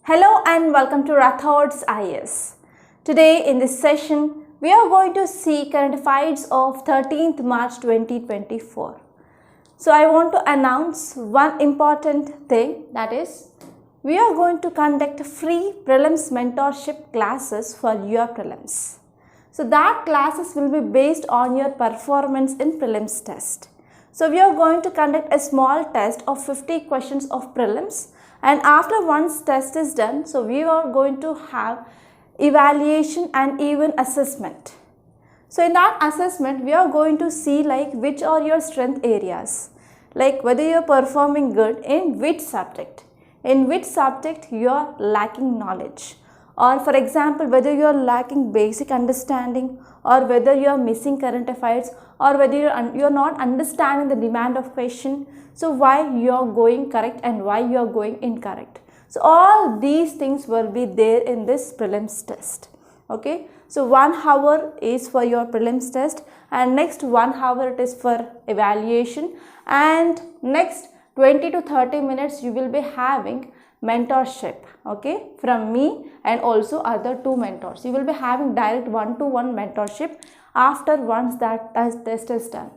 Hello and welcome to Rathods IS. Today in this session, we are going to see current affairs of 13th March 2024. So I want to announce one important thing, that is, we are going to conduct free prelims mentorship classes for your prelims. So that classes will be based on your performance in prelims test. So we are going to conduct a small test of 50 questions of prelims. And after once test is done, so we are going to have evaluation and even assessment. So in that assessment, we are going to see like which are your strength areas, like whether you are performing good in which subject you are lacking knowledge, or for example whether you are lacking basic understanding, or whether you are missing current affairs, or whether you are not understanding the demand of question. So why you are going correct and why you are going incorrect. So all these things will be there in this prelims test. Okay. So 1 hour is for your prelims test, and next 1 hour it is for evaluation, and next 20 to 30 minutes you will be having mentorship, okay, from me and also other 2 mentors. You will be having direct one-to-one mentorship after once that test is done.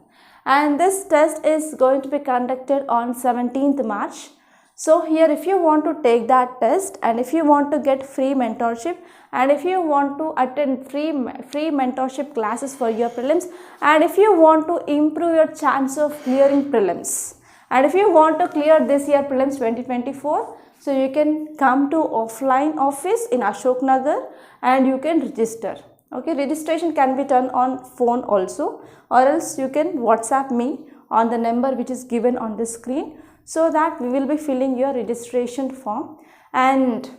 And this test is going to be conducted on 17th March. So here if you want to take that test, and if you want to get free mentorship, and if you want to attend free mentorship classes for your prelims, and if you want to improve your chance of clearing prelims, and if you want to clear this year prelims 2024, so you can come to offline office in Ashok Nagar and you can register. Okay, registration can be done on phone also, or else you can WhatsApp me on the number which is given on the screen, so that we will be filling your registration form. And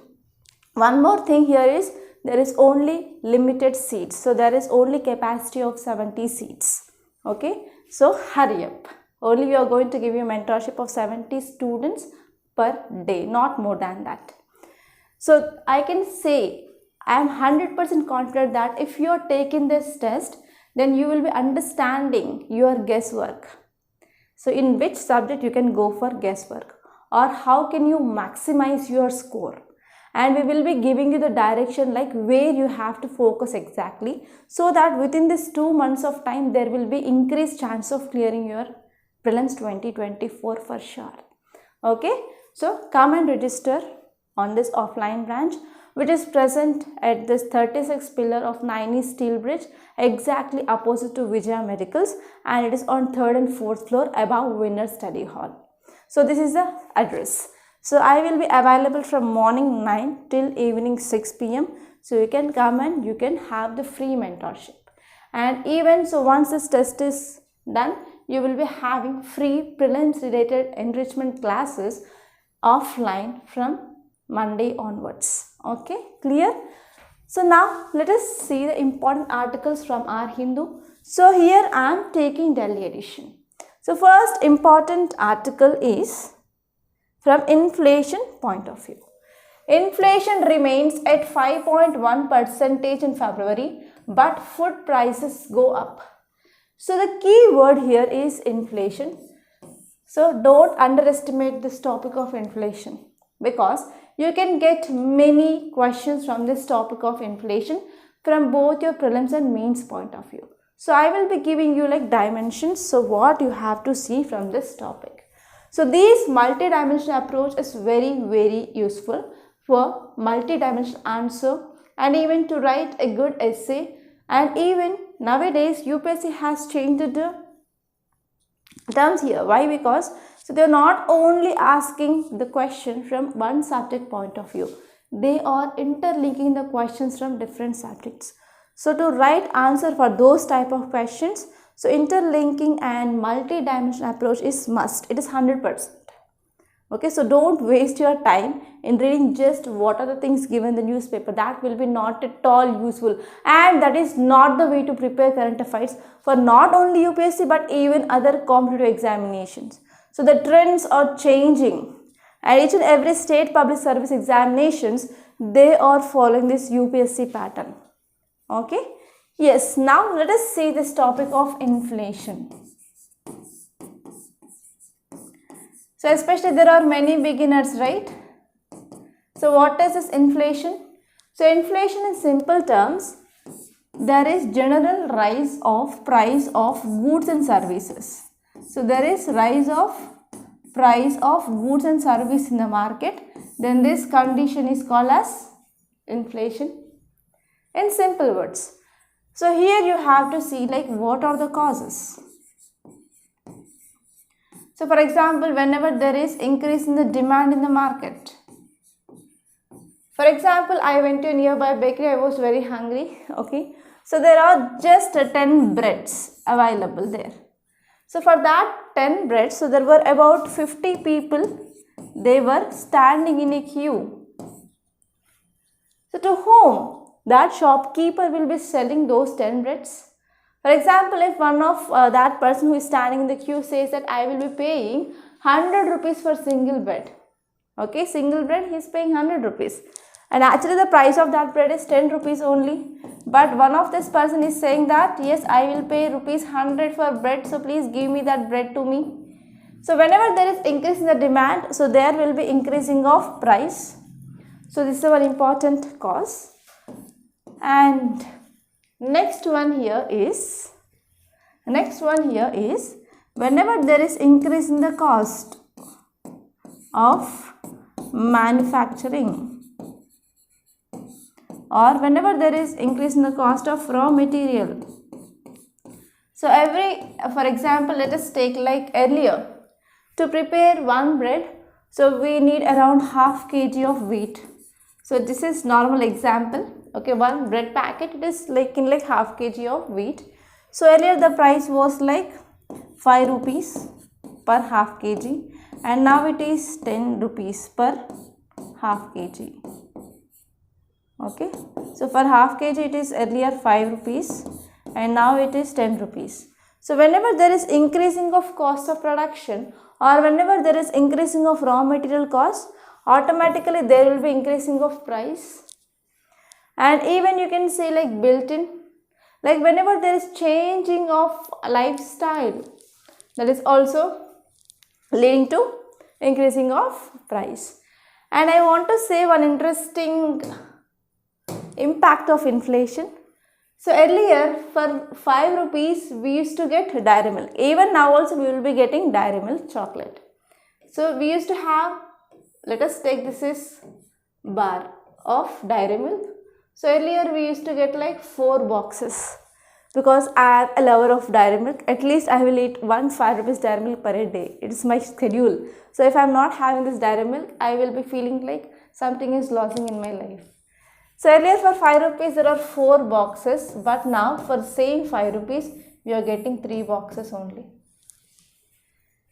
one more thing here is, there is only limited seats, so there is only capacity of 70 seats. Okay, so hurry up. Only we are going to give you mentorship of 70 students per day, not more than that. So I can say I am 100% confident that if you are taking this test, then you will be understanding your guesswork. So in which subject you can go for guesswork, or how can you maximize your score. And we will be giving you the direction like where you have to focus exactly, so that within this 2 months of time there will be increased chance of clearing your prelims 2024 for sure. Okay, so come and register on this offline branch, which is present at this 36th pillar of 9 Steel Bridge, exactly opposite to Vijaya Medicals, and it is on 3rd and 4th floor above Winner Study Hall. So this is the address. So I will be available from morning 9 till evening 6 p.m. So you can come and you can have the free mentorship. And even so, once this test is done, you will be having free prelims related enrichment classes offline from Monday onwards. Okay, clear? So now let us see the important articles from our Hindu. So here I am taking Delhi edition. So first important article is from inflation point of view. Inflation remains at 5.1% in February, but food prices go up. So the key word here is inflation. So don't underestimate this topic of inflation, because you can get many questions from this topic of inflation from both your prelims and mains point of view. So I will be giving you like dimensions, so what you have to see from this topic. So this multi-dimensional approach is very useful for multi-dimensional answer, and even to write a good essay. And even nowadays UPSC has changed the terms here. Why? Because so they are not only asking the question from one subject point of view, they are interlinking the questions from different subjects. So to write answer for those type of questions, so interlinking and multi-dimensional approach is must. It is 100%. Okay, so don't waste your time in reading just what are the things given in the newspaper. That will be not at all useful, and that is not the way to prepare current affairs for not only UPSC but even other competitive examinations. So the trends are changing, and each and every state public service examinations, they are following this UPSC pattern. Okay, yes, now let us see this topic of inflation. So especially there are many beginners, right? So what is this inflation? So inflation in simple terms, there is general rise of price of goods and services. So there is rise of price of goods and service in the market, then this condition is called as inflation in simple words. So here you have to see like what are the causes. So for example, whenever there is increase in the demand in the market. For example, I went to a nearby bakery, I was very hungry, okay. So there are just 10 breads available there. So for that 10 breads, so there were about 50 people, they were standing in a queue. So to whom that shopkeeper will be selling those 10 breads? For example, if one of that person who is standing in the queue says that I will be paying 100 rupees for single bread. Okay, single bread he is paying 100 rupees. And actually the price of that bread is 10 rupees only. But one of this person is saying that yes, I will pay rupees 100 for bread, so please give me that bread to me. So whenever there is increase in the demand, so there will be increasing of price. So this is a very important cause. And next one here is whenever there is increase in the cost of manufacturing, or whenever there is increase in the cost of raw material. So for example, let us take like earlier, to prepare one bread, so we need around half kg of wheat. So this is normal example, okay, one bread packet, it is like in like half kg of wheat. So earlier the price was like 5 rupees per half kg, and now it is 10 rupees per half kg. Okay, so for half kg it is earlier 5 rupees and now it is 10 rupees. So whenever there is increasing of cost of production, or whenever there is increasing of raw material cost, automatically there will be increasing of price. And even you can say like built in, like whenever there is changing of lifestyle, that is also leading to increasing of price. And I want to say one interesting impact of inflation. So earlier for 5 rupees we used to get dairy milk. Even now also we will be getting dairy milk chocolate. So we used to have, let us take this is bar of dairy milk. So earlier we used to get like 4 boxes, because I am a lover of dairy milk. At least I will eat 1 5 rupees dairy milk per day. It is my schedule. So if I am not having this dairy milk, I will be feeling like something is losing in my life. So earlier for 5 rupees there are 4 boxes, but now for same 5 rupees we are getting 3 boxes only.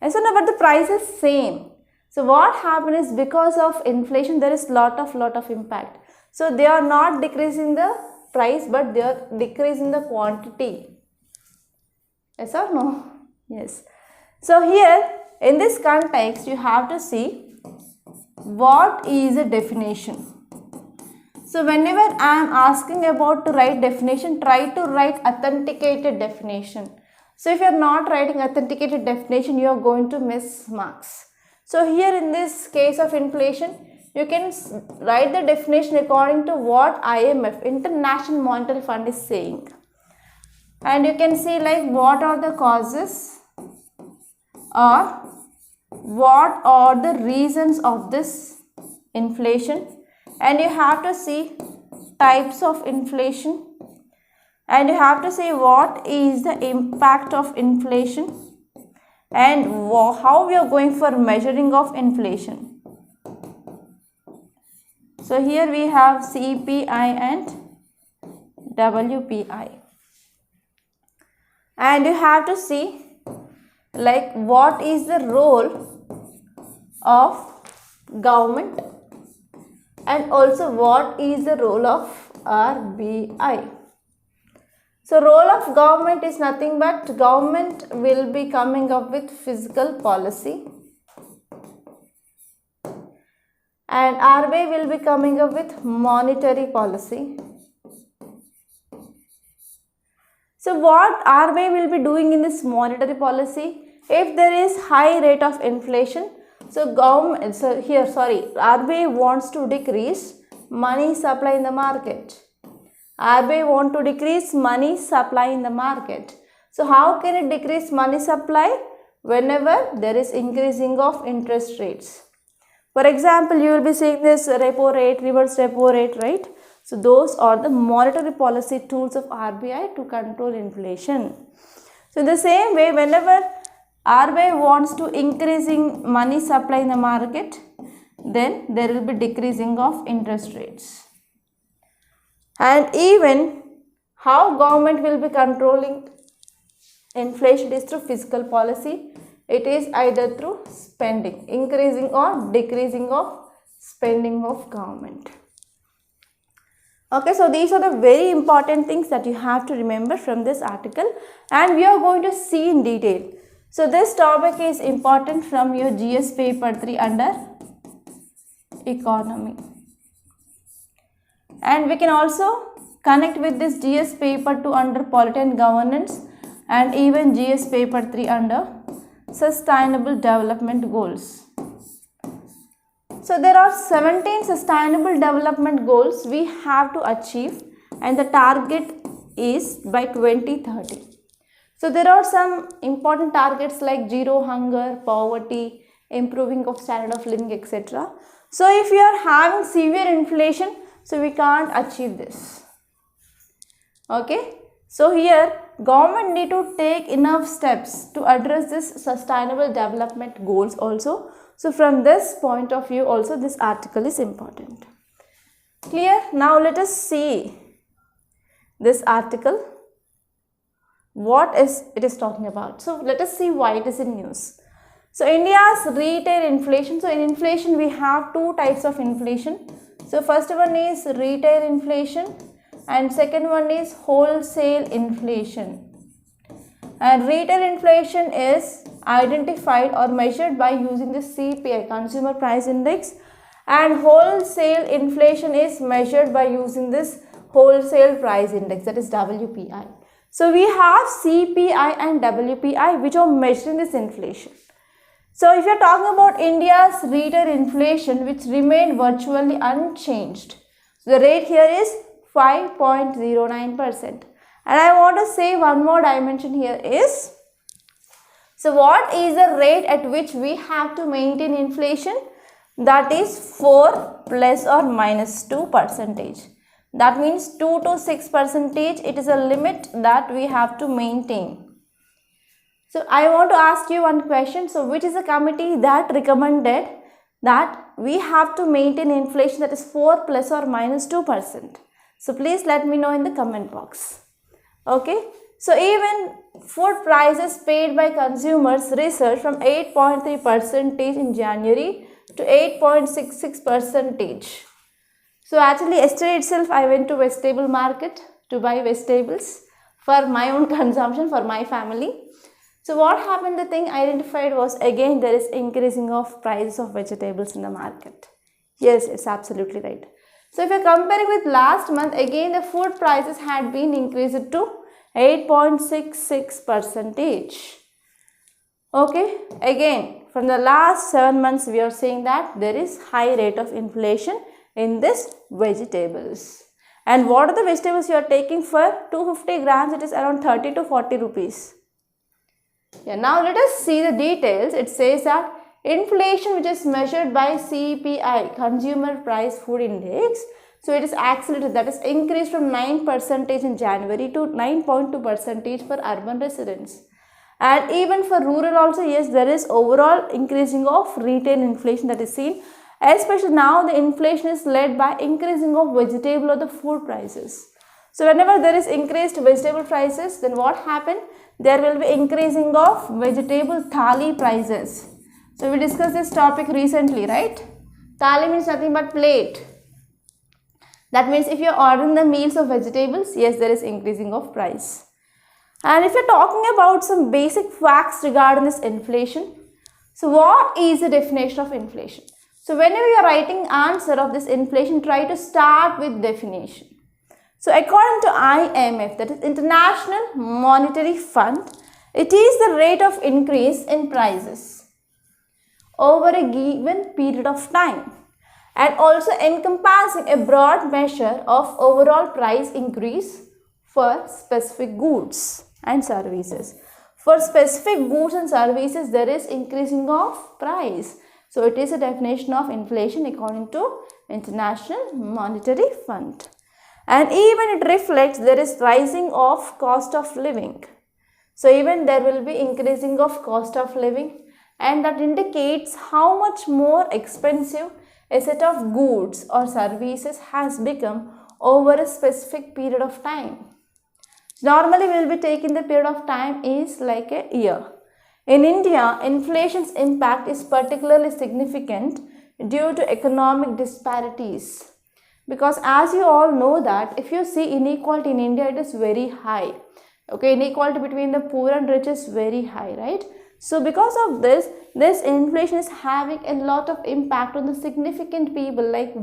And so now but the price is same. So what happened is, because of inflation there is lot of impact. So they are not decreasing the price, but they are decreasing the quantity. Yes or no? Yes. So here in this context you have to see what is a definition. So whenever I am asking about to write definition, try to write authenticated definition. So if you are not writing authenticated definition, you are going to miss marks. So here in this case of inflation, you can write the definition according to what IMF, International Monetary Fund, is saying. And you can see like what are the causes or what are the reasons of this inflation. And you have to see types of inflation, and you have to see what is the impact of inflation, and how we are going for measuring of inflation. So here we have CPI and WPI, and you have to see like what is the role of government, and also what is the role of RBI. So role of government is nothing but government will be coming up with fiscal policy, and RBI will be coming up with monetary policy. So what RBI will be doing in this monetary policy? If there is high rate of inflation, So RBI wants to decrease money supply in the market. RBI want to decrease money supply in the market. So how can it decrease money supply? Whenever there is increasing of interest rates. For example, you will be seeing this repo rate, reverse repo rate, right? So those are the monetary policy tools of RBI to control inflation. So in the same way, whenever RBI wants to increasing money supply in the market, then there will be decreasing of interest rates. And even how government will be controlling inflation is through fiscal policy. It is either through spending, increasing or decreasing of spending of government. Okay, so these are the very important things that you have to remember from this article, and we are going to see in detail. So this topic is important from your GS paper 3 under economy. And we can also connect with this GS paper 2 under polity and governance, and even GS paper 3 under sustainable development goals. So there are 17 sustainable development goals we have to achieve, and the target is by 2030. So there are some important targets like zero hunger, poverty, improving of standard of living, etc. So if you are having severe inflation, so we can't achieve this. Okay. So here government need to take enough steps to address this sustainable development goals also. So from this point of view also this article is important. Clear? Now let us see this article, what it is talking about. So let us see why it is in news. So India's retail inflation. So in inflation we have two types of inflation. So first one is retail inflation and second one is wholesale inflation. And retail inflation is identified or measured by using the CPI, Consumer Price Index, and wholesale inflation is measured by using this Wholesale Price Index, that is WPI. So we have CPI and WPI which are measuring this inflation. So if you are talking about India's retail inflation, which remained virtually unchanged, so the rate here is 5.09%. And I want to say one more dimension here is, so what is the rate at which we have to maintain inflation? That is 4 plus or minus 2%. That means 2 to 6%. It is a limit that we have to maintain. So I want to ask you one question. So which is the committee that recommended that we have to maintain inflation that is 4 plus or minus 2%? So please let me know in the comment box. Okay. So even food prices paid by consumers research from 8.3% in January to 8.66%. So actually yesterday itself I went to vegetable market to buy vegetables for my own consumption, for my family. So what happened, the thing identified was again there is increasing of prices of vegetables in the market. Yes, it's absolutely right. So if you are comparing with last month, again the food prices had been increased to 8.66%. Okay, again from the last 7 months we are seeing that there is high rate of inflation in this vegetables. And what are the vegetables you are taking? For 250 grams it is around 30 to 40 rupees. Yeah, now let us see the details. It says that inflation which is measured by CPI, Consumer Price Food Index, so it is accelerated, that is increased from 9% in January to 9.2% for urban residents. And even for rural also, yes, there is overall increasing of retail inflation that is seen. Especially now the inflation is led by increasing of vegetable or the food prices. So whenever there is increased vegetable prices, then what happened? There will be increasing of vegetable thali prices. So we discussed this topic recently, right? Thali means nothing but plate. That means if you are ordering the meals of vegetables, yes, there is increasing of price. And if you are talking about some basic facts regarding this inflation, so what is the definition of inflation? So whenever you are writing answer of this inflation, try to start with definition. So according to IMF, that is International Monetary Fund, it is the rate of increase in prices over a given period of time, and also encompassing a broad measure of overall price increase for specific goods and services. For specific goods and services, there is increasing of price. So it is a definition of inflation according to International Monetary Fund. And even it reflects there is rising of cost of living. So even there will be increasing of cost of living, and that indicates how much more expensive a set of goods or services has become over a specific period of time. Normally we will be taking the period of time is like a year. In India, inflation's impact is particularly significant due to economic disparities. Because as you all know that if you see inequality in India, it is very high. Okay, inequality between the poor and rich is very high, right? So because of this inflation is having a lot of impact on the significant people, like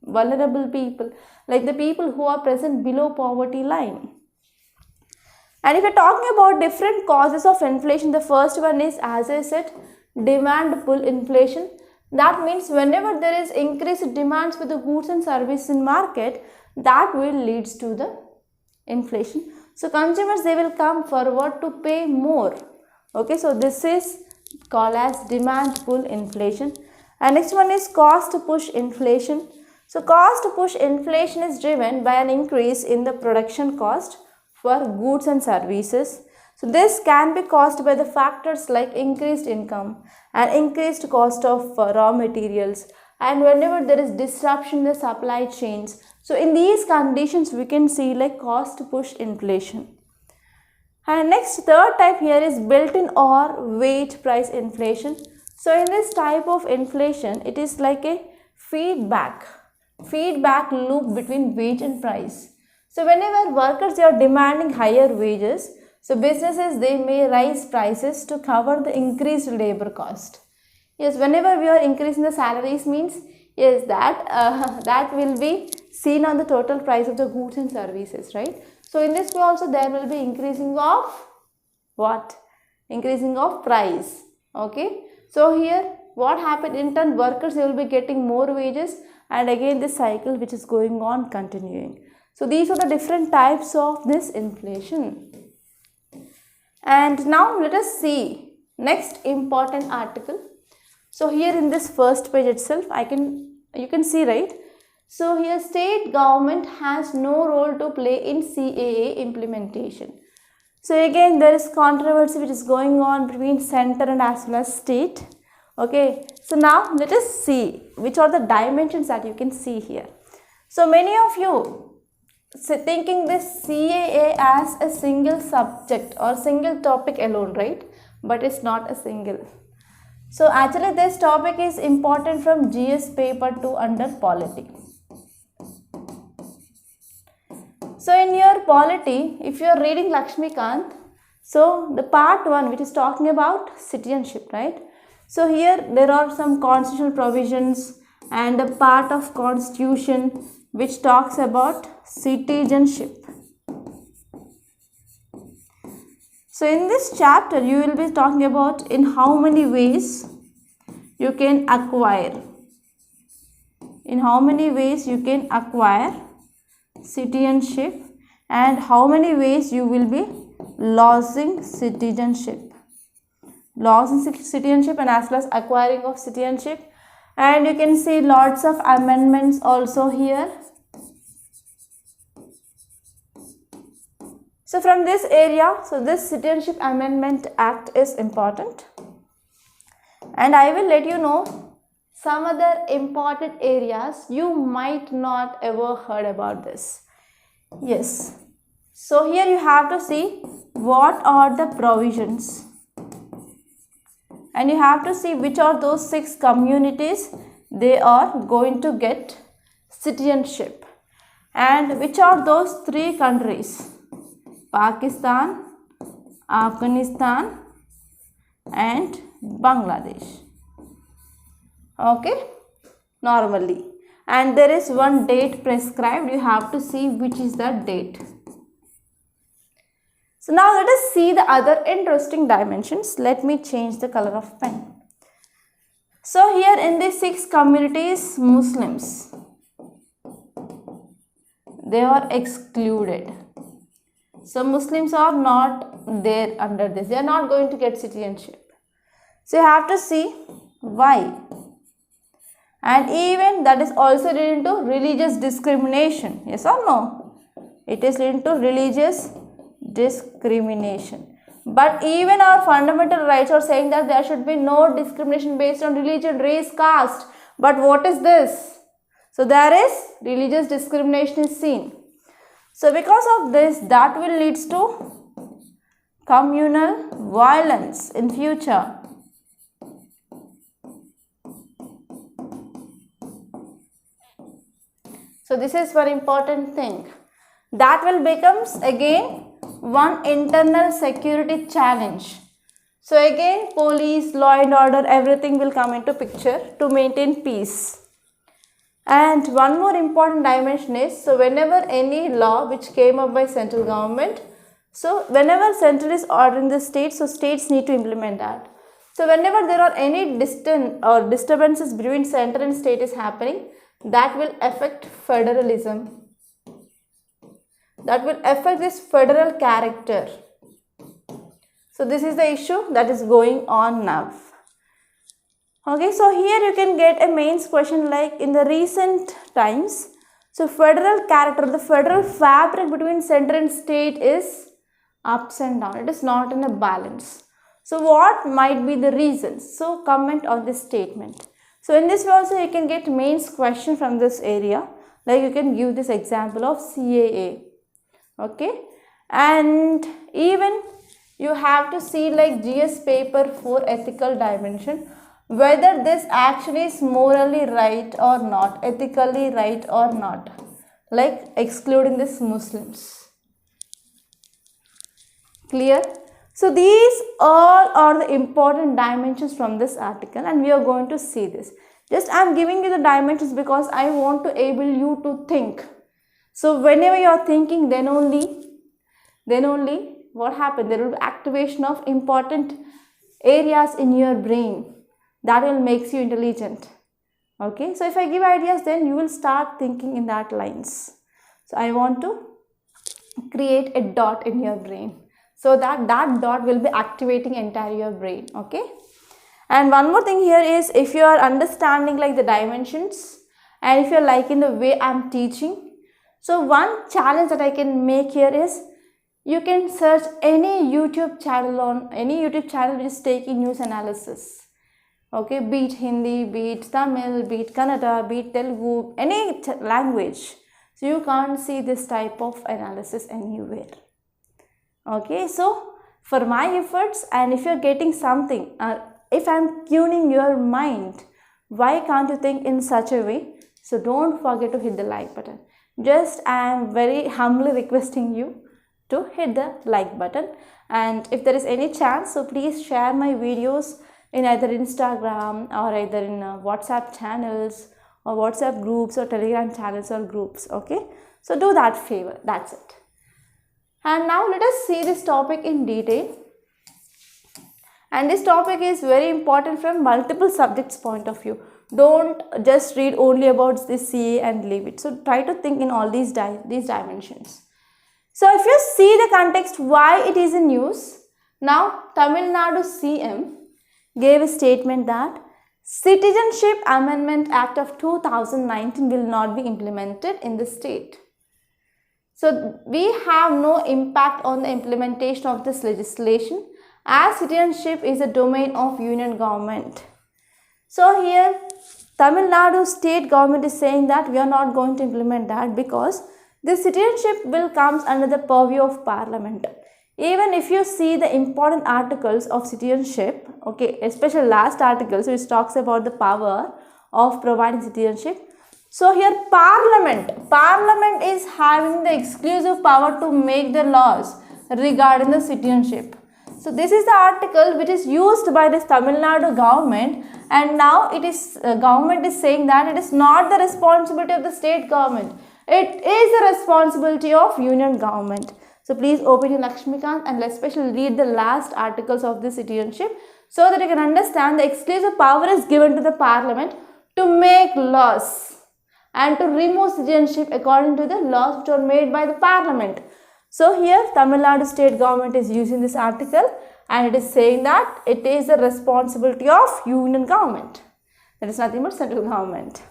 vulnerable people, like the people who are present below poverty line. And if you're talking about different causes of inflation, the first one is, as I said, demand pull inflation. That means whenever there is increased demands for the goods and services in market, that will lead to the inflation. So consumers, they will come forward to pay more. Okay, so this is called as demand pull inflation. And next one is cost push inflation. So cost push inflation is driven by an increase in the production cost for goods and services. So this can be caused by the factors like increased income and increased cost of raw materials, and whenever there is disruption in the supply chains. So in these conditions we can see like cost push inflation. And next, third type here is built-in or wage price inflation. So in this type of inflation, it is like a feedback loop between wage and price. So whenever workers are demanding higher wages, so businesses, they may raise prices to cover the increased labor cost. Yes, whenever we are increasing the salaries means, yes, that will be seen on the total price of the goods and services, right? So in this way also there will be increasing of what? Increasing of price. Okay. So here what happened, in turn workers, they will be getting more wages, and again this cycle which is going on continuing. So these are the different types of this inflation. And now let us see next important article. So here in this first page itself, you can see, right? So here state government has no role to play in CAA implementation. So again there is controversy which is going on between center and as well as state. Okay, so now let us see which are the dimensions that you can see here. So many of you thinking this CAA as a single subject or single topic alone, right? But it's not a single. So actually this topic is important from GS paper 2 under polity. So in your polity, if you are reading Lakshmikant, so the part 1 which is talking about citizenship, right? So here there are some constitutional provisions and a part of constitution which talks about citizenship. So in this chapter you will be talking about in how many ways you can acquire. In how many ways you can acquire citizenship and how many ways you will be losing citizenship. Losing citizenship and as well as acquiring of citizenship. And you can see lots of amendments also here. So from this area, so this Citizenship Amendment Act is important. And I will let you know some other important areas you might not ever heard about this. Yes. So here you have to see what are the provisions. And you have to see which are those 6 communities they are going to get citizenship. And which are those 3 countries. Pakistan, Afghanistan and Bangladesh. Okay, normally. And there is one date prescribed, you have to see which is the date. So now let us see the other interesting dimensions. Let me change the color of pen. So here in these 6 communities, Muslims, they are excluded. So Muslims are not there under this. They are not going to get citizenship. So you have to see why. And even that is also leading to religious discrimination. Yes or no? It is leading to religious discrimination. But even our fundamental rights are saying that there should be no discrimination based on religion, race, caste. But what is this? So there is religious discrimination is seen. So because of this, that will lead to communal violence in future. So this is very important thing. That will becomes again one internal security challenge. So again police, law and order, everything will come into picture to maintain peace. And one more important dimension is, so whenever any law which came up by central government, so whenever central is ordering the state, so states need to implement that. So whenever there are any distance or disturbances between center and state is happening, that will affect federalism. That will affect this federal character. So this is the issue that is going on now. Okay, so here you can get a mains question like in the recent times. So federal character, the federal fabric between center and state is ups and down. It is not in a balance. So what might be the reasons? So comment on this statement. So in this way also you can get mains question from this area. Like you can give this example of CAA. Okay, and even you have to see like GS paper for ethical dimension, whether this action is morally right or not, ethically right or not, like excluding these Muslims. Clear? So these all are the important dimensions from this article and we are going to see this. Just I am giving you the dimensions because I want to able you to think. So whenever you are thinking, then only what happened? There will be activation of important areas in your brain that will makes you intelligent. Okay, so if I give ideas, then you will start thinking in that lines. So I want to create a dot in your brain so that dot will be activating entire your brain. Okay, and one more thing here is, if you are understanding like the dimensions and if you are liking the way I am teaching, so one challenge that I can make here is, you can search any YouTube channel which is taking news analysis. Okay, be it Hindi, be it Tamil, be it Kannada, be it Telugu, any language. So you can't see this type of analysis anywhere. Okay, so for my efforts, and if you're getting something, if I'm tuning your mind, why can't you think in such a way? So don't forget to hit the like button. Just I am very humbly requesting you to hit the like button, and if there is any chance, so please share my videos in either Instagram or either in WhatsApp channels or WhatsApp groups or Telegram channels or groups. Okay, so do that favor. That's it. And now let us see this topic in detail. And this topic is very important from multiple subjects point of view. Don't just read only about this CA and leave it. So try to think in all these dimensions. So if you see the context why it is in news, now Tamil Nadu CM gave a statement that Citizenship Amendment Act of 2019 will not be implemented in the state. So we have no impact on the implementation of this legislation as citizenship is a domain of union government. So here Tamil Nadu state government is saying that we are not going to implement that because the citizenship bill comes under the purview of parliament. Even if you see the important articles of citizenship, okay, especially last articles which talks about the power of providing citizenship. So here parliament is having the exclusive power to make the laws regarding the citizenship. So this is the article which is used by this Tamil Nadu government, and now it is government is saying that it is not the responsibility of the state government. It is the responsibility of union government. So please open your Lakshmikant and especially read the last articles of the citizenship. so that you can understand the exclusive power is given to the parliament to make laws and to remove citizenship according to the laws which are made by the parliament. So here Tamil Nadu state government is using this article and it is saying that it is the responsibility of union government. That is nothing but central government.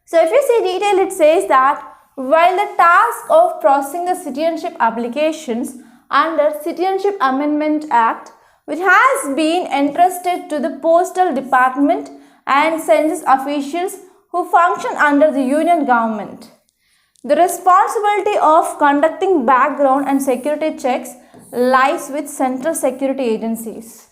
So if you see detail, it says that while the task of processing the citizenship applications under Citizenship Amendment Act, which has been entrusted to the Postal Department and census officials who function under the union government, the responsibility of conducting background and security checks lies with central security agencies.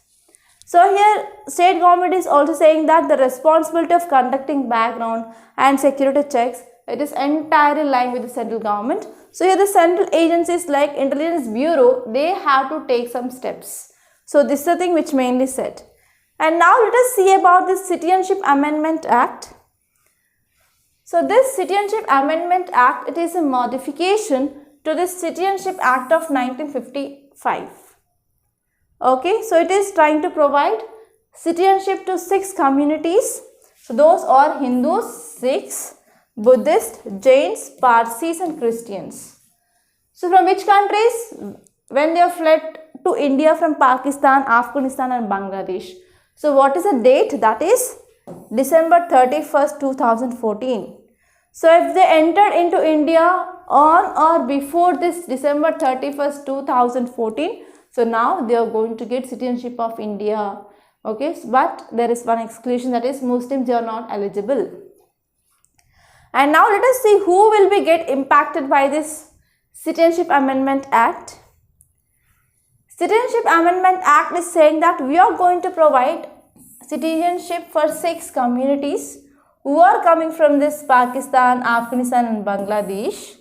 So here state government is also saying that the responsibility of conducting background and security checks, it is entirely lying with the central government. So here the central agencies like Intelligence Bureau, they have to take some steps. So this is the thing which mainly said. And now let us see about this Citizenship Amendment Act. So this Citizenship Amendment Act, it is a modification to the Citizenship Act of 1955. Okay, so it is trying to provide citizenship to 6 communities. So those are Hindus, Sikhs, Buddhists, Jains, Parsis and Christians. So from which countries? When they have fled to India from Pakistan, Afghanistan and Bangladesh. So what is the date? That is December 31st, 2014. So if they entered into India on or before this December 31st, 2014, so now they are going to get citizenship of India. Okay, but there is one exclusion, that is Muslims, they are not eligible. And now let us see who will be get impacted by this Citizenship Amendment Act. Citizenship Amendment Act is saying that we are going to provide citizenship for 6 communities who are coming from this Pakistan, Afghanistan and Bangladesh,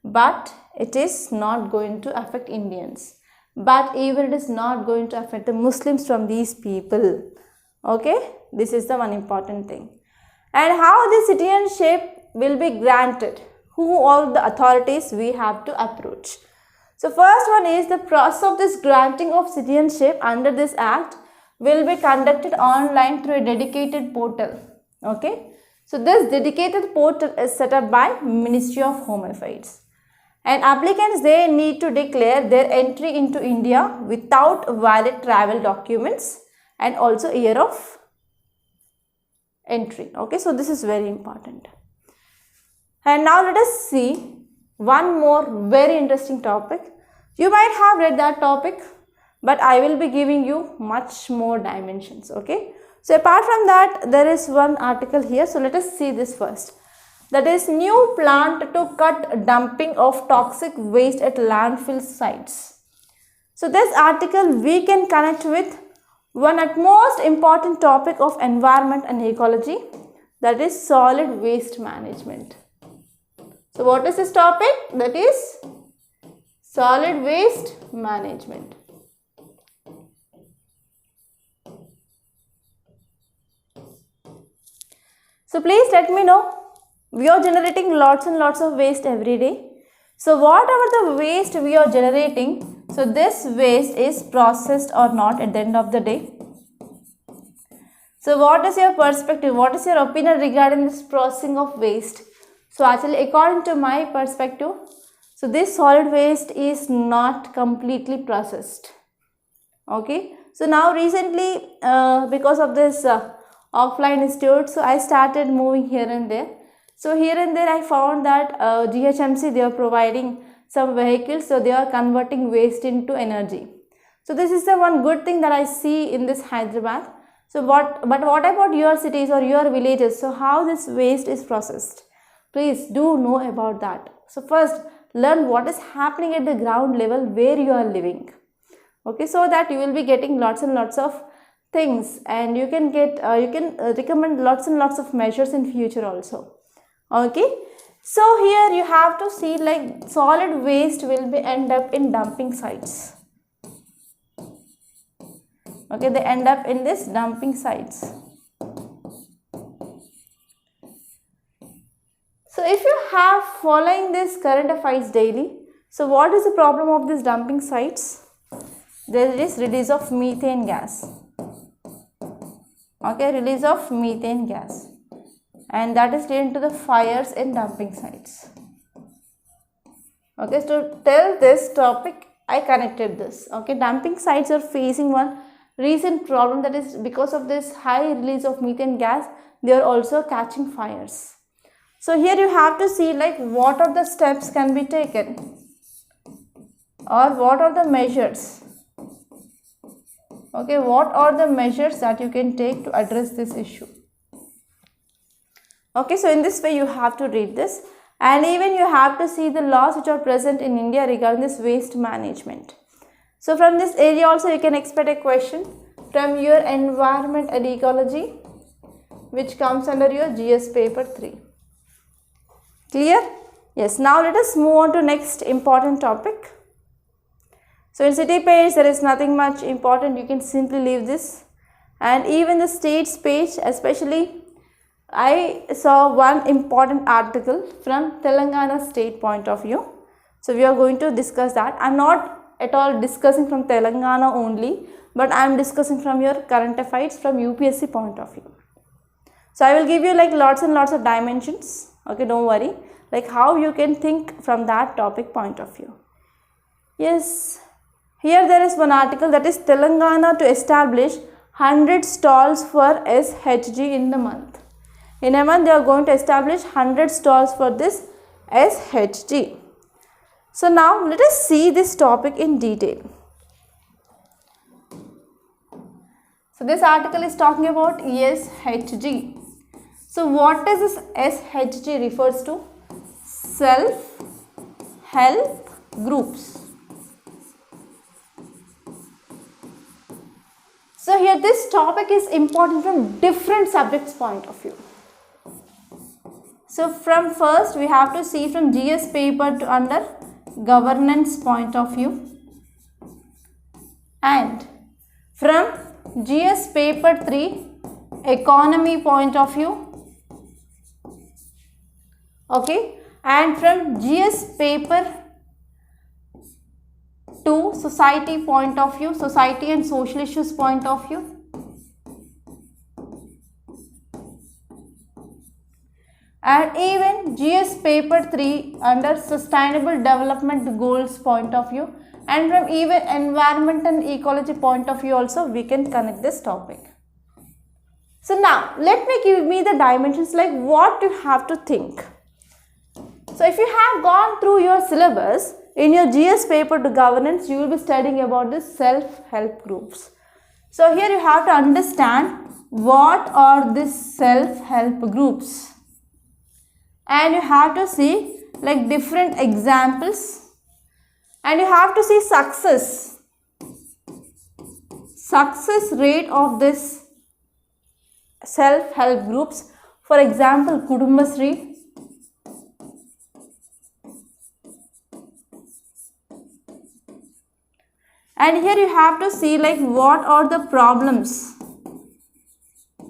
but it is not going to affect Indians. But even it is not going to affect the Muslims from these people. Okay, this is the one important thing. And how the citizenship will be granted? Who all the authorities we have to approach? So first one is the process of this granting of citizenship under this act will be conducted online through a dedicated portal. Okay, so this dedicated portal is set up by Ministry of Home Affairs. And applicants, they need to declare their entry into India without valid travel documents and also year of entry. Okay, so this is very important. And now let us see one more very interesting topic. You might have read that topic, but I will be giving you much more dimensions. Okay, so apart from that, there is one article here. So let us see this first. That is new plant to cut dumping of toxic waste at landfill sites. So this article we can connect with one at most important topic of environment and ecology, that is solid waste management. So what is this topic? That is solid waste management. So please let me know. We are generating lots and lots of waste every day. So whatever the waste we are generating, so this waste is processed or not at the end of the day. So what is your perspective? What is your opinion regarding this processing of waste? So actually according to my perspective, so this solid waste is not completely processed. Okay. So now recently because of this offline institute, so I started moving here and there. So here and there I found that GHMC, they are providing some vehicles, so they are converting waste into energy. So this is the one good thing that I see in this Hyderabad. So but what about your cities or your villages? So how this waste is processed? Please do know about that. So first learn what is happening at the ground level where you are living. Okay, so that you will be getting lots and lots of things, and you can get recommend lots and lots of measures in future also. Okay, so here you have to see like solid waste will be end up in dumping sites. Okay, they end up in this dumping sites. So if you have following this current affairs daily, so what is the problem of these dumping sites? there is release of methane gas. Okay, release of methane gas, and that is leading to the fires in dumping sites. Okay, so to tell this topic, I connected this. Okay, dumping sites are facing one recent problem, that is because of this high release of methane gas, they are also catching fires. So here you have to see like what are the steps can be taken, or what are the measures. Okay, what are the measures that you can take to address this issue? Okay, so in this way you have to read this, and even you have to see the laws which are present in India regarding this waste management. So from this area also you can expect a question from your environment and ecology, which comes under your GS paper 3. Clear? Yes, now let us move on to next important topic. So in city page there is nothing much important, you can simply leave this, and even the states page, especially I saw one important article from Telangana state point of view. So we are going to discuss that. I am not at all discussing from Telangana only, but I am discussing from your current affairs from UPSC point of view. So I will give you like lots and lots of dimensions. Okay, don't worry, like how you can think from that topic point of view. Yes, here there is one article, that is Telangana to establish 100 stalls for SHG in the month. In a month they are going to establish 100 stalls for this SHG. So now let us see this topic in detail. So this article is talking about SHG. So what is this SHG refers to? Self-help groups. So here this topic is important from different subjects point of view. So from first we have to see from GS paper to under governance point of view, and from GS paper 3 economy point of view. Okay, and from GS paper 2 society point of view, society and social issues point of view. And even GS paper 3 under sustainable development goals point of view, and from even environment and ecology point of view also we can connect this topic. So now let me give me the dimensions, like what you have to think. So if you have gone through your syllabus, in your GS paper to governance you will be studying about this self-help groups. So here you have to understand what are these self-help groups, and you have to see like different examples, and you have to see success rate of this self-help groups. For example, Kudumbashree, and here you have to see like what are the problems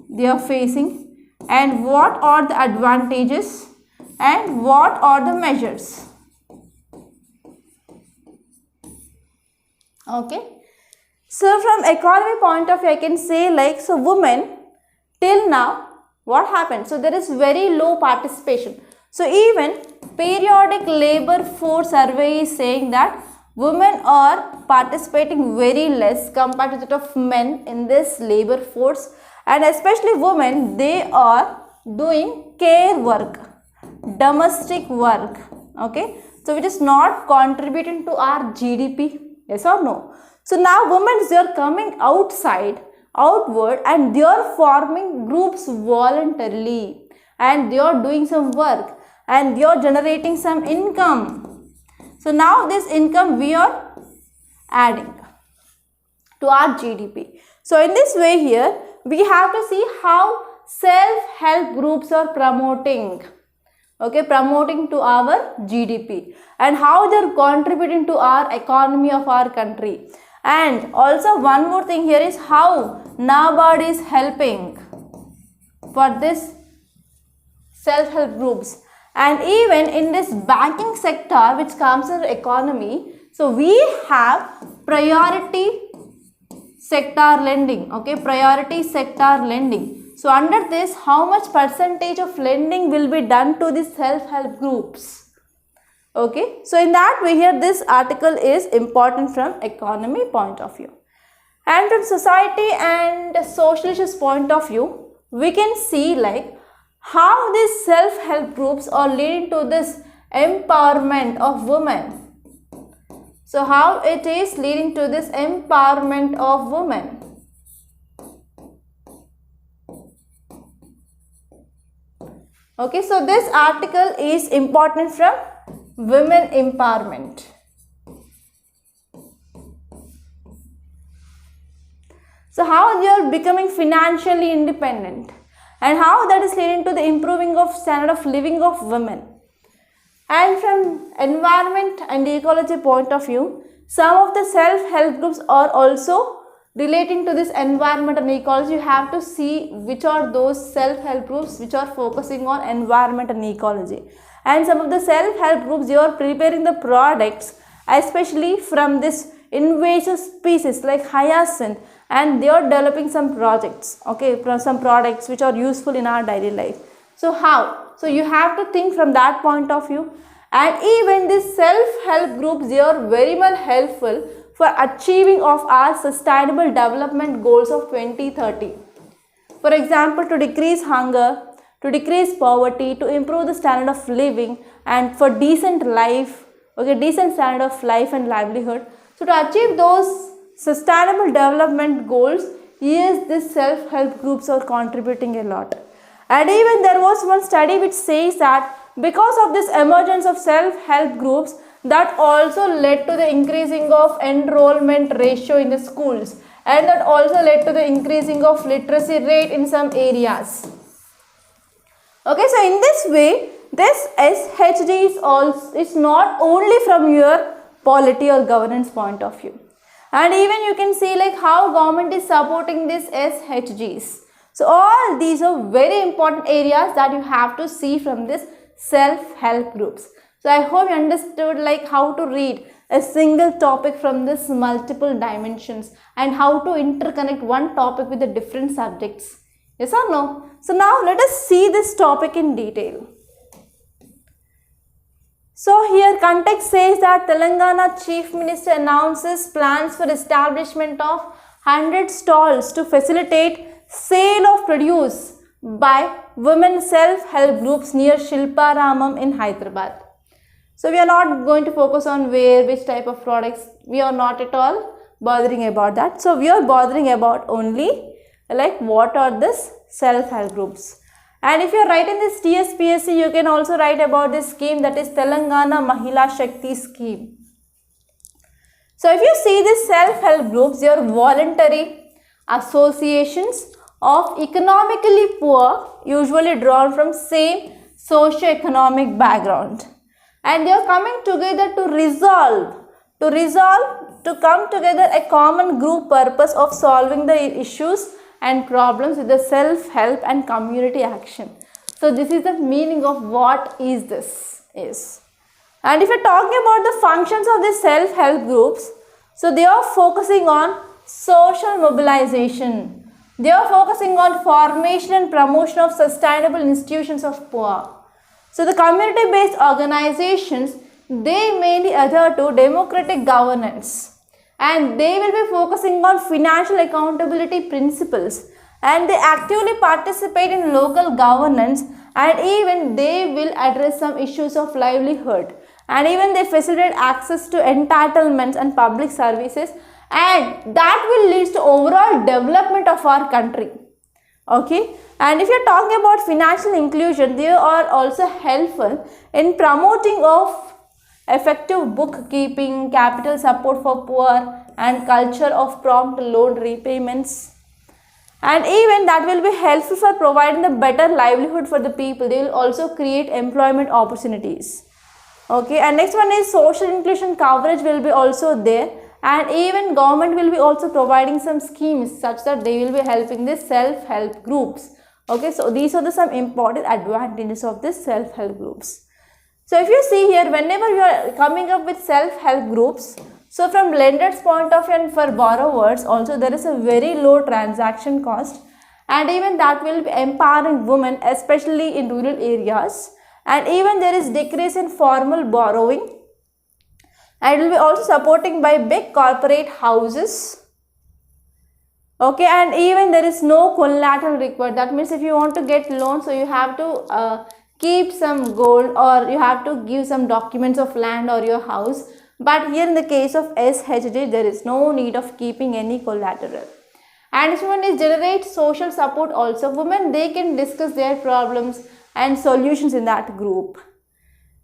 they are facing, and what are the advantages, and what are the measures. Okay, so from economy point of view I can say like, so women till now what happened, so there is very low participation. So even periodic labor force survey is saying that women are participating very less compared to that of men in this labor force, and especially women, they are doing care work, domestic work. Okay, so which is not contributing to our GDP, yes or no? So now women, they are coming outward, and they are forming groups voluntarily, and they are doing some work, and they are generating some income. So now this income we are adding to our GDP. So in this way here we have to see how self-help groups are promoting, okay, promoting to our GDP, and how they are contributing to our economy of our country. And also one more thing here is how NABARD is helping for this self-help groups. And even in this banking sector which comes in economy, so we have priority sector lending, okay, priority sector lending. So under this, how much percentage of lending will be done to the self-help groups? Okay, so in that way here this article is important from economy point of view. And from society and social issues point of view, we can see like how these self-help groups are leading to this empowerment of women. So how it is leading to this empowerment of women. Okay, so this article is important from women empowerment. So how they are becoming financially independent and how that is leading to the improving of standard of living of women. And from environment and ecology point of view, some of the self-help groups are also relating to this environment and ecology. You have to see which are those self-help groups which are focusing on environment and ecology. And some of the self-help groups, they are preparing the products especially from this invasive species like hyacinth, and they are developing some projects, okay, some products which are useful in our daily life. So how? So you have to think from that point of view. And even these self-help groups, they are very much helpful for achieving of our sustainable development goals of 2030. For example, to decrease hunger, to decrease poverty, to improve the standard of living, and for decent life, okay, decent standard of life and livelihood. So to achieve those sustainable development goals, yes, these self-help groups are contributing a lot. And even there was one study which says that because of this emergence of self-help groups, that also led to the increasing of enrollment ratio in the schools, and that also led to the increasing of literacy rate in some areas. Okay, so in this way, this SHG is not only from your polity or governance point of view. And even you can see like how government is supporting these SHGs. So all these are very important areas that you have to see from this self-help groups. So I hope you understood like how to read a single topic from this multiple dimensions and how to interconnect one topic with the different subjects. Yes or no? So now let us see this topic in detail. So here context says that Telangana Chief Minister announces plans for establishment of 100 stalls to facilitate sale of produce by women self-help groups near Shilparamam in Hyderabad. So we are not going to focus on where, which type of products, we are not at all bothering about that. So we are bothering about only like what are this self-help groups. And if you are writing this TSPSC, you can also write about this scheme, that is Telangana Mahila Shakti scheme. So if you see these self-help groups, they are voluntary associations of economically poor, usually drawn from same socio-economic background. And they are coming together to come together a common group purpose of solving the issues and problems with the self-help and community action. So this is the meaning of what is this is. And if you're talking about the functions of the self-help groups, so they are focusing on social mobilization. They are focusing on formation and promotion of sustainable institutions of poor. So the community-based organizations, they mainly adhere to democratic governance. And they will be focusing on financial accountability principles, and they actively participate in local governance, and even they will address some issues of livelihood, and even they facilitate access to entitlements and public services, and that will lead to overall development of our country. Okay, and if you are talking about financial inclusion, they are also helpful in promoting of effective bookkeeping, capital support for poor, and culture of prompt loan repayments. And even that will be helpful for providing the better livelihood for the people. They will also create employment opportunities. Okay, and next one is social inclusion coverage will be also there, and even government will be also providing some schemes such that they will be helping the self-help groups. Okay, so these are the some important advantages of this self-help groups. So if you see here, whenever you are coming up with self-help groups, So from lender's point of view and for borrowers also, there is a very low transaction cost, and even that will be empowering women, especially in rural areas. And even there is decrease in formal borrowing, and it will be also supporting by big corporate houses. Okay, and even there is no collateral required. That means if you want to get loan, so you have to keep some gold, or you have to give some documents of land or your house. But here in the case of SHG, there is no need of keeping any collateral. And this one is generate social support also. Women, they can discuss their problems and solutions in that group.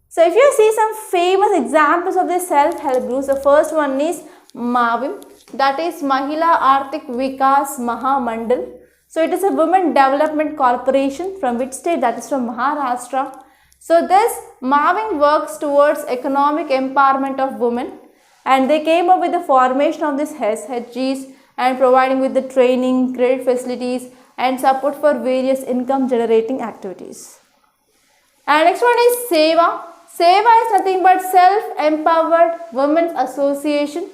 So if you see some famous examples of the self-help groups, the first one is MAVIM, that is Mahila Arthik Vikas Mahamandal. So it is a women development corporation. From which state? That is from Maharashtra. So this MAVIM works towards economic empowerment of women, and they came up with the formation of this SHGs and providing with the training, credit facilities and support for various income generating activities. And next one is SEVA. SEVA is nothing but Self-Empowered Women's Association.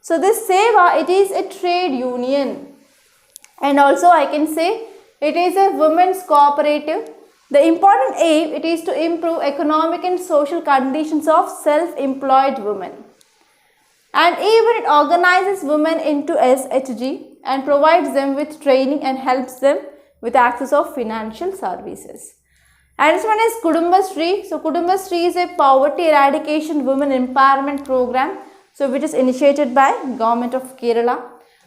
So this SEVA, it is a trade union, and also I can say it is a women's cooperative. The important aim, it is to improve economic and social conditions of self-employed women. And even it organizes women into SHG and provides them with training and helps them with access of financial services. And this one is Kudumbashree. So Kudumbashree is a poverty eradication women empowerment program, so which is initiated by Government of Kerala.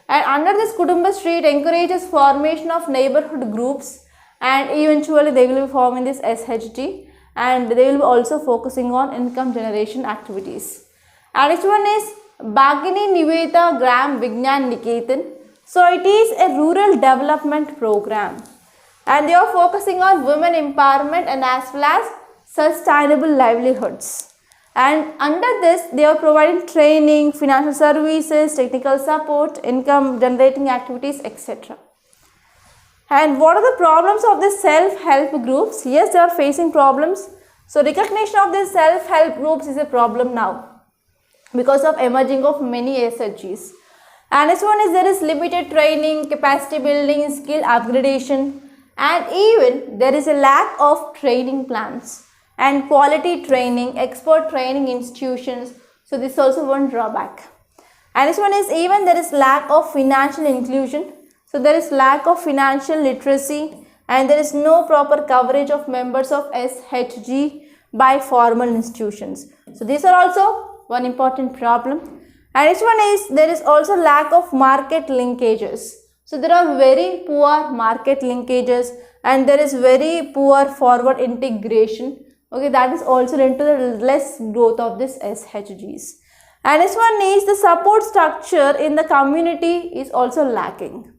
And under this Kudumbashree, it encourages formation of neighborhood groups, and eventually they will be forming this SHG, and they will be also focusing on income generation activities. And next one is Bhagini Niveta Gram Vignan Niketan. So it is a rural development program, and they are focusing on women empowerment and as well as sustainable livelihoods. And under this, they are providing training, financial services, technical support, income generating activities, etc. And what are the problems of the self-help groups? Yes, they are facing problems. So recognition of these self-help groups is a problem now because of emerging of many SHGs. And this one is there is limited training, capacity building, skill upgradation, and even there is a lack of training plans and quality training, expert training institutions. So this is also one drawback. And this one is even there is lack of financial inclusion. So there is lack of financial literacy, and there is no proper coverage of members of SHG by formal institutions. So these are also one important problem. And this one is there is also lack of market linkages. So there are very poor market linkages, and there is very poor forward integration. Okay, that is also linked to the less growth of this SHGs. And this one is the support structure in the community is also lacking.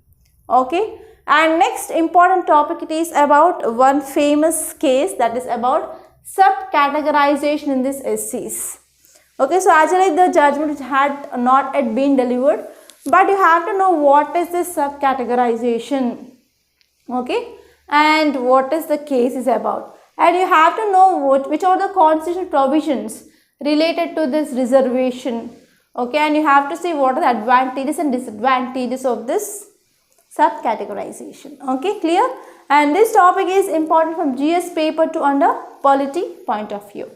Okay, and next important topic, it is about one famous case, that is about sub-categorization in this SCs. Okay, so actually the judgment had not yet been delivered, but you have to know what is this sub-categorization, okay, and what is the case is about. And you have to know which are the constitutional provisions related to this reservation, okay, and you have to see what are the advantages and disadvantages of this sub-categorization. Okay, clear? And this topic is important from GS paper 2 under polity point of view.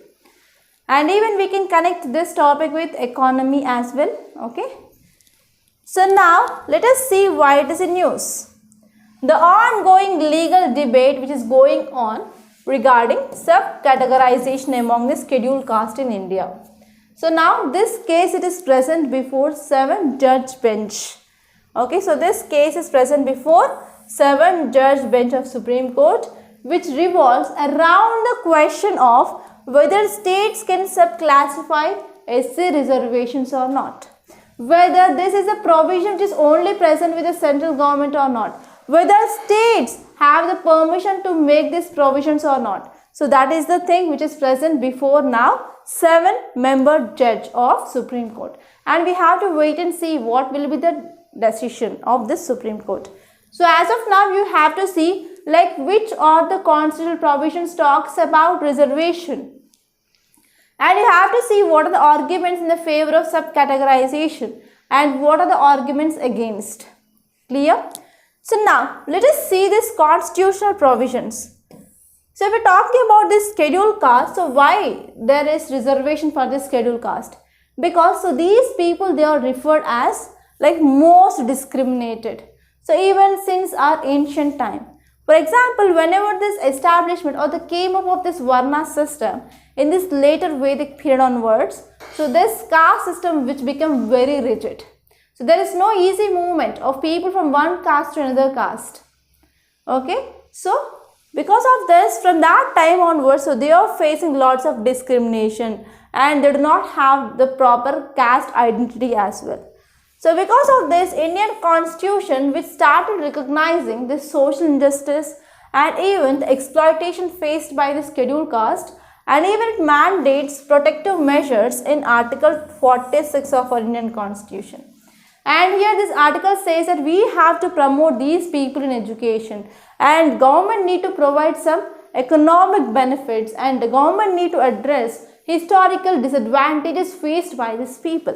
And even we can connect this topic with economy as well. Okay. So now let us see why it is in news. The ongoing legal debate which is going on regarding sub-categorization among the scheduled caste in India. So now this case, it is present before 7-judge bench. Okay, so this case is present before 7-judge bench of Supreme Court, which revolves around the question of whether states can subclassify SC reservations or not, whether this is a provision which is only present with the central government or not, whether states have the permission to make these provisions or not. So that is the thing which is present before now 7-member judge of Supreme Court, and we have to wait and see what will be the decision of this Supreme Court. So as of now, you have to see like which are the constitutional provisions talks about reservation, And you have to see what are the arguments in the favor of subcategorization and what are the arguments against. Clear? So now let us see these constitutional provisions. So if we're talking about this scheduled caste, so why there is reservation for this scheduled caste? Because so these people, they are referred as like most discriminated. So even since our ancient time. For example, whenever this establishment or the came up of this Varna system in this later Vedic period onwards, so this caste system which became very rigid. So there is no easy movement of people from one caste to another caste. Okay, so because of this, from that time onwards, so they are facing lots of discrimination and they do not have the proper caste identity as well. So because of this, Indian constitution which started recognizing this social injustice and even the exploitation faced by the scheduled caste, and even it mandates protective measures in Article 46 of our Indian constitution. And here this article says that we have to promote these people in education and government need to provide some economic benefits and the government need to address historical disadvantages faced by these people.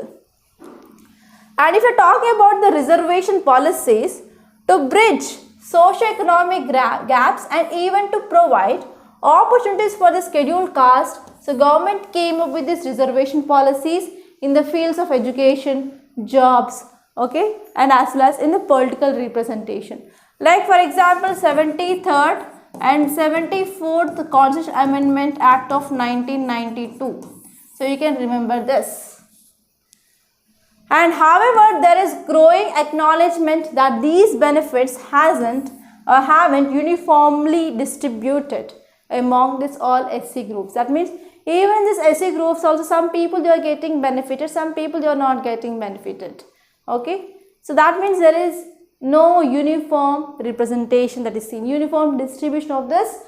And if you are talking about the reservation policies to bridge socio-economic gaps and even to provide opportunities for the scheduled caste, so government came up with these reservation policies in the fields of education, jobs, okay, and as well as in the political representation. Like for example, 73rd and 74th Constitutional Amendment Act of 1992. So you can remember this. And however, there is growing acknowledgement that these benefits haven't uniformly distributed among this all SC groups. That means even this SC groups also, some people they are getting benefited, some people they are not getting benefited. Okay, so that means there is no uniform representation that is seen, uniform distribution of this,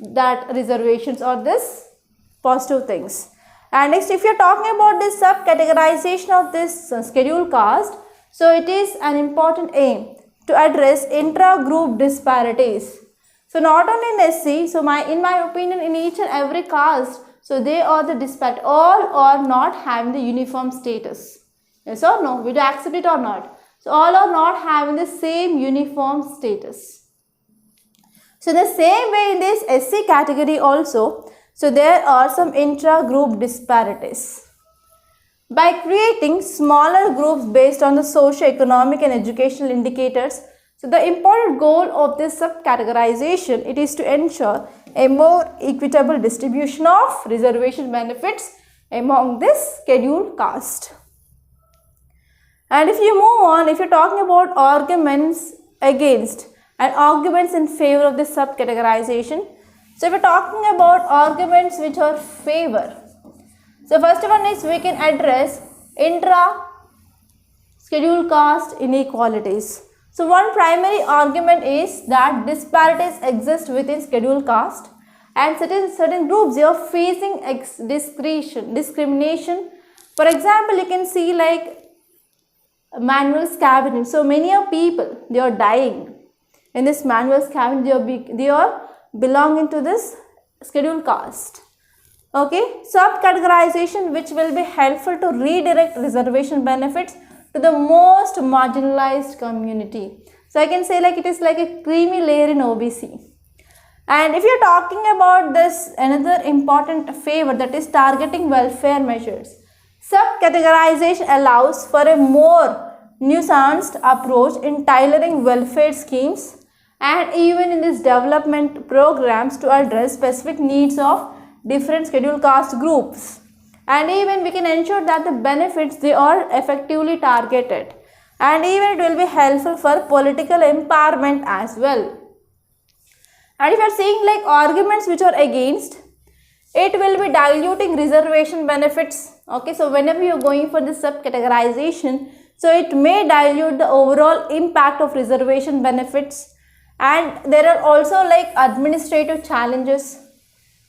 that reservations or this positive things. And next, if you are talking about this subcategorization of this scheduled caste, so it is an important aim to address intra-group disparities. So not only in SC, so in my opinion, in each and every caste, so they are the disparate, all are not having the uniform status. Yes or no? Will you accept it or not? So all are not having the same uniform status. So in the same way in this SC category also, so there are some intra-group disparities. By creating smaller groups based on the socio-economic and educational indicators, so the important goal of this subcategorization, it is to ensure a more equitable distribution of reservation benefits among this scheduled caste. And if you move on, if you are talking about arguments against and arguments in favor of this subcategorization, so if we are talking about arguments which are favor, so first one is we can address intra-scheduled caste inequalities. So one primary argument is that disparities exist within scheduled caste and certain groups they are facing discrimination. For example, you can see like manual scavenging. So many of people they are dying in this manual scavenging, they are belonging to this scheduled caste. Okay, subcategorization which will be helpful to redirect reservation benefits to the most marginalized community. So I can say like it is like a creamy layer in OBC. And if you are talking about this, another important favor, that is targeting welfare measures. Subcategorization allows for a more nuanced approach in tailoring welfare schemes and even in these development programs to address specific needs of different scheduled caste groups. And even we can ensure that the benefits they are effectively targeted, and even it will be helpful for political empowerment as well. And if you are seeing like arguments which are against, it will be diluting reservation benefits. Okay, so whenever you are going for this subcategorization, so it may dilute the overall impact of reservation benefits, and there are also like administrative challenges.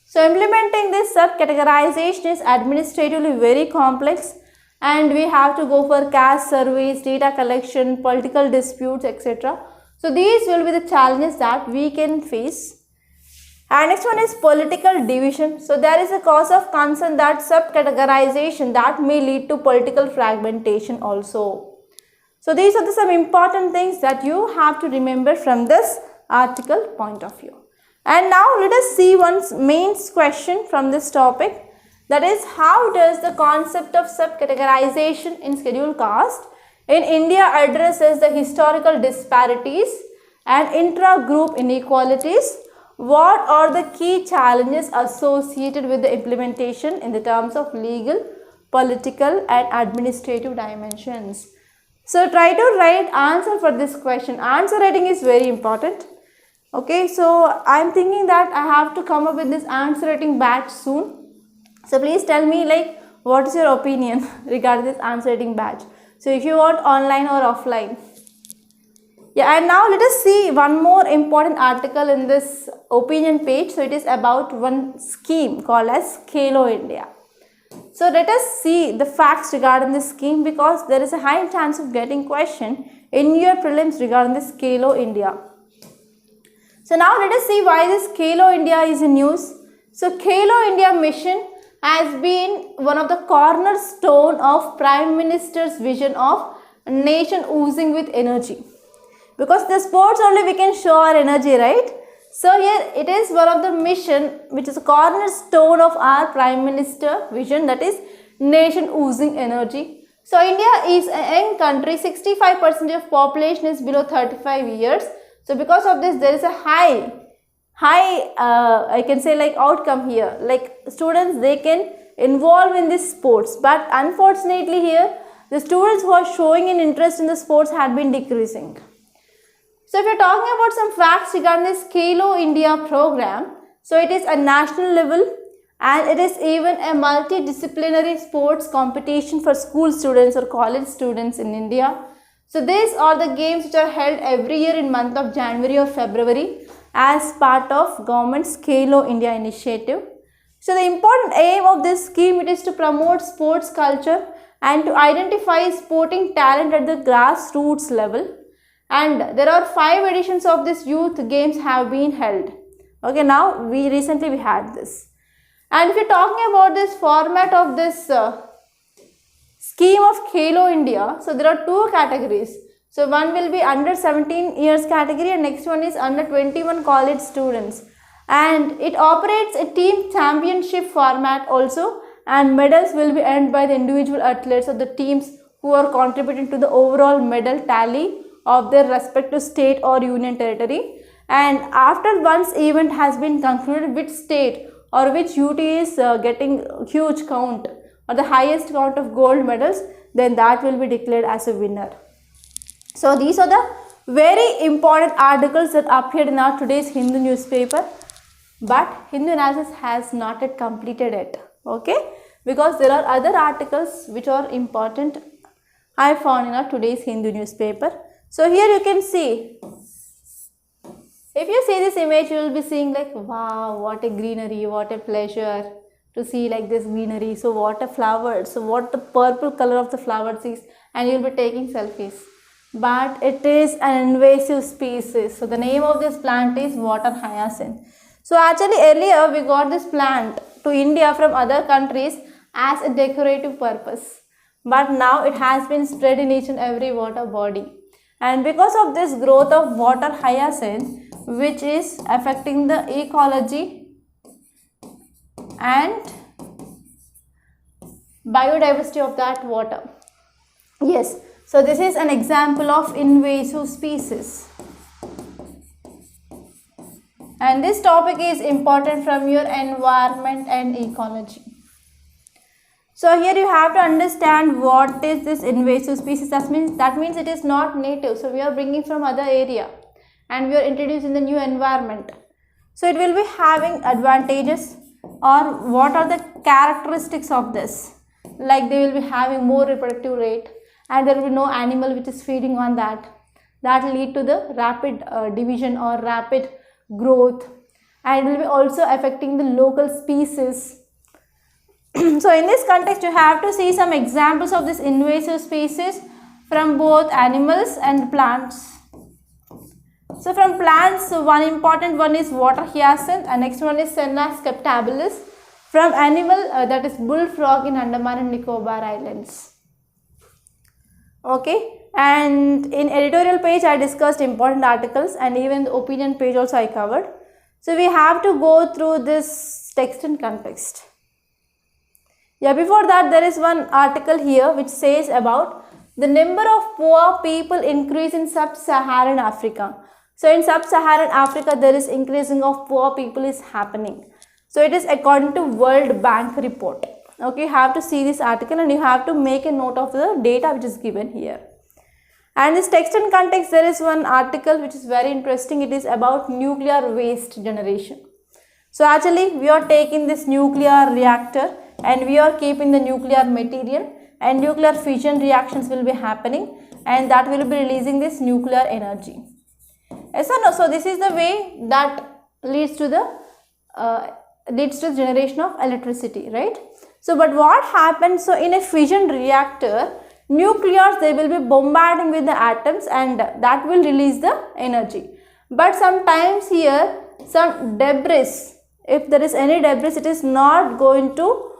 So implementing this subcategorization is administratively very complex, and we have to go for caste surveys, data collection, political disputes, etc. So these will be the challenges that we can face. And next one is political division. So there is a cause of concern that subcategorization that may lead to political fragmentation also. So these are some important things that you have to remember from this article point of view. And now let us see one main question from this topic, that is, how does the concept of subcategorization in scheduled caste in India addresses the historical disparities and intra-group inequalities? What are the key challenges associated with the implementation in the terms of legal, political and administrative dimensions? So try to write answer for this question. Answer writing is very important. Okay, so I am thinking that I have to come up with this answer writing batch soon. So please tell me like what is your opinion regarding this answer writing batch. So if you want online or offline. Yeah, and now let us see one more important article in this opinion page. So it is about one scheme called as Khelo India. So let us see the facts regarding this scheme, because there is a high chance of getting question in your prelims regarding this Khelo India. So now let us see why this Khelo India is in news. So Khelo India mission has been one of the cornerstone of Prime Minister's vision of a nation oozing with energy. Because the sports only we can show our energy, right? So here it is one of the mission which is a cornerstone of our Prime Minister vision, that is nation oozing energy. So India is a young country, 65% of population is below 35 years. So because of this there is a high I can say like outcome here, like students they can involve in this sports, but unfortunately here the students who are showing an interest in the sports had been decreasing. So if you are talking about some facts regarding this Khelo India program, so it is a national level and it is even a multidisciplinary sports competition for school students or college students in India. So these are the games which are held every year in month of January or February as part of government's Khelo India initiative. So the important aim of this scheme it is to promote sports culture and to identify sporting talent at the grassroots level. And there are 5 editions of this youth games have been held. Okay, now recently we had this. And if you're talking about this format of this scheme of Khelo India, so there are 2 categories. So one will be under 17 years category and next one is under 21 college students. And it operates a team championship format also, and medals will be earned by the individual athletes of the teams who are contributing to the overall medal tally of their respective state or union territory. And after one's event has been concluded, which state or which UT is getting huge count or the highest count of gold medals, then that will be declared as a winner. So these are the very important articles that appeared in our today's Hindu newspaper, but Hindu analysis has not yet completed it, okay, because there are other articles which are important I found in our today's Hindu newspaper. So here you can see, if you see this image, you will be seeing like, wow, what a greenery, what a pleasure to see like this greenery. So what a flower, so what the purple color of the flowers is, and you will be taking selfies. But it is an invasive species. So the name of this plant is water hyacinth. So actually earlier we got this plant to India from other countries as a decorative purpose. But now it has been spread in each and every water body. And because of this growth of water hyacinth, which is affecting the ecology and biodiversity of that water. Yes, so this is an example of invasive species. And this topic is important from your environment and ecology. So here you have to understand what is this invasive species. That means it is not native. So we are bringing from other area and we are introducing the new environment. So it will be having advantages, or what are the characteristics of this? Like they will be having more reproductive rate and there will be no animal which is feeding on that. That will lead to the rapid division or rapid growth, and it will be also affecting the local species. So in this context you have to see some examples of this invasive species from both animals and plants. So from plants, one important one is water hyacinth and next one is Senna sceptabilis. From animal, that is bullfrog in Andaman and Nicobar Islands. Okay, and in editorial page I discussed important articles and even the opinion page also I covered. So we have to go through this text and context. Yeah, before that there is one article here which says about the number of poor people increase in sub-Saharan Africa. So in sub-Saharan Africa there is increasing of poor people is happening. So it is according to World Bank report. Okay, you have to see this article and you have to make a note of the data which is given here. And this text and context, there is one article which is very interesting. It is about nuclear waste generation. So actually we are taking this nuclear reactor and we are keeping the nuclear material and nuclear fission reactions will be happening and that will be releasing this nuclear energy. Yes or no? So this is the way that leads to the generation of electricity, right? So but what happens, so in a fission reactor, nuclears they will be bombarding with the atoms and that will release the energy. But sometimes here some debris, if there is any debris, it is not going to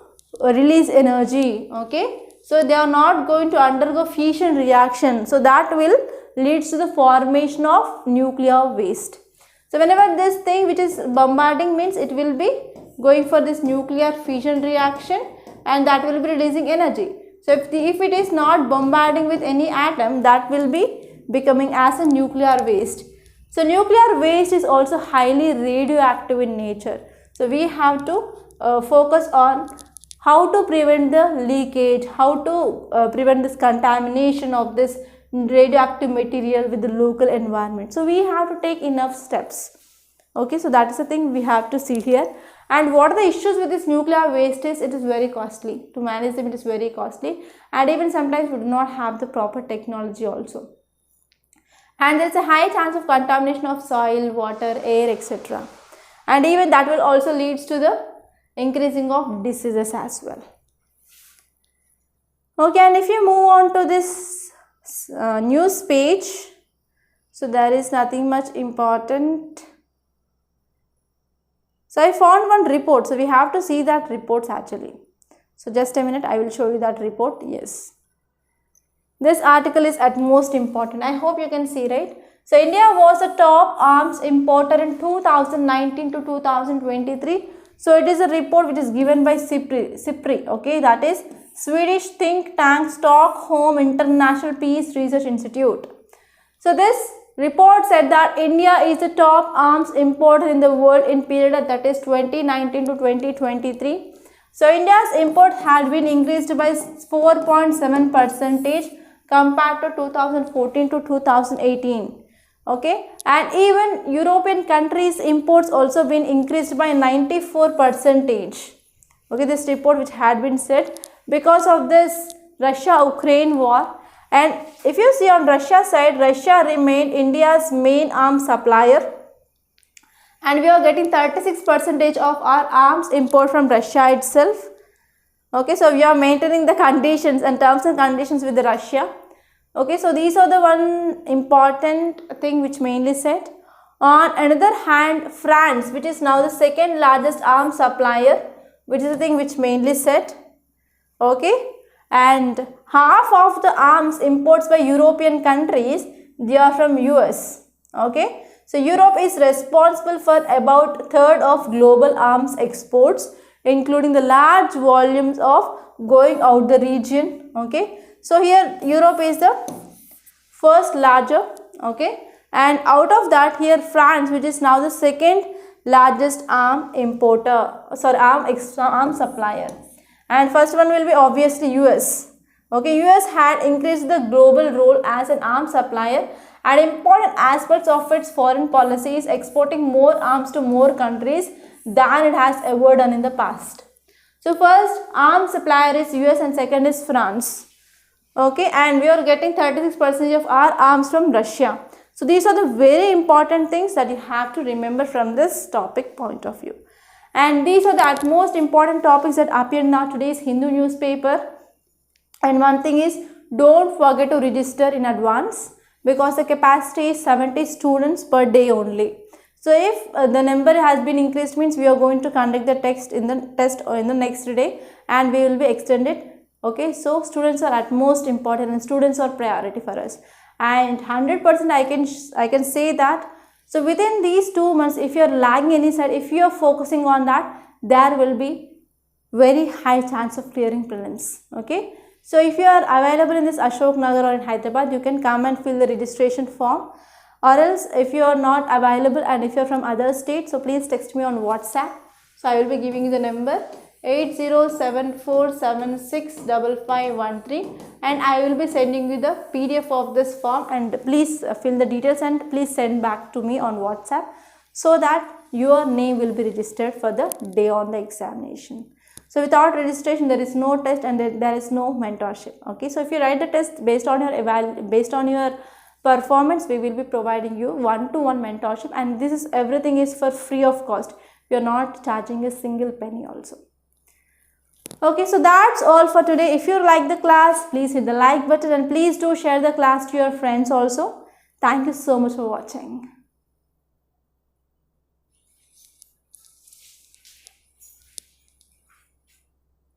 release energy. Okay, so they are not going to undergo fission reaction, so that will leads to the formation of nuclear waste. So whenever this thing which is bombarding means it will be going for this nuclear fission reaction and that will be releasing energy. So if it is not bombarding with any atom, that will be becoming as a nuclear waste. So nuclear waste is also highly radioactive in nature. So we have to focus on how to prevent the leakage, how to prevent this contamination of this radioactive material with the local environment. So we have to take enough steps. Okay, so that is the thing we have to see here. And what are the issues with this nuclear waste is, it is very costly. To manage them it is very costly and even sometimes we do not have the proper technology also. And there is a high chance of contamination of soil, water, air, etc. And even that will also leads to the increasing of diseases as well. Okay, and if you move on to this news page, so there is nothing much important. So I found one report, so we have to see that reports actually. So just a minute, I will show you that report. Yes, this article is at most important. I hope you can see, right? So India was a top arms importer in 2019 to 2023. So it is a report which is given by SIPRI, okay, that is Swedish think tank Stockholm International Peace Research Institute. So this report said that India is the top arms importer in the world in period that is 2019 to 2023. So India's import had been increased by 4.7% compared to 2014 to 2018. Okay, and even European countries imports also been increased by 94%. Okay, this report which had been said because of this Russia-Ukraine war. And if you see on Russia side, Russia remained India's main arms supplier and we are getting 36% of our arms import from Russia itself. Okay, so we are maintaining the conditions and terms and conditions with Russia. Okay, so these are the one important thing which mainly said. On another hand, France, which is now the second largest arms supplier, which is the thing which mainly said. Okay, and half of the arms imports by European countries, they are from US. Okay, so Europe is responsible for about a third of global arms exports, including the large volumes of going out the region. Okay, so here Europe is the first larger, okay, and out of that here France, which is now the second largest arm supplier, and first one will be obviously US. Okay, US had increased the global role as an arms supplier and important aspects of its foreign policy is exporting more arms to more countries than it has ever done in the past. So first arms supplier is US and second is France. Okay, and we are getting 36% of our arms from Russia. So these are the very important things that you have to remember from this topic point of view. And these are the utmost important topics that appear in our today's Hindu newspaper. And one thing is, don't forget to register in advance. because the capacity is 70 students per day only. So if the number has been increased, means we are going to conduct the test in the next day, and we will be extended. Okay, so students are at most important, and students are priority for us, and 100% I can say that. So within these 2 months, if you are lagging any side, if you are focusing on that, there will be very high chance of clearing prelims. Okay, so if you are available in this Ashok Nagar or in Hyderabad, you can come and fill the registration form, or else if you are not available and if you are from other states, so please text me on WhatsApp. So I will be giving you the number 8074765513, and I will be sending you the PDF of this form, and please fill the details and please send back to me on WhatsApp, so that your name will be registered for the day on the examination. So without registration, there is no test and there is no mentorship. Okay, so if you write the test based on your performance, we will be providing you one-to-one mentorship, and this is everything is for free of cost. We are not charging a single penny also. Okay, so that's all for today. If you like the class, please hit the like button, and please do share the class to your friends also. Thank you so much for watching.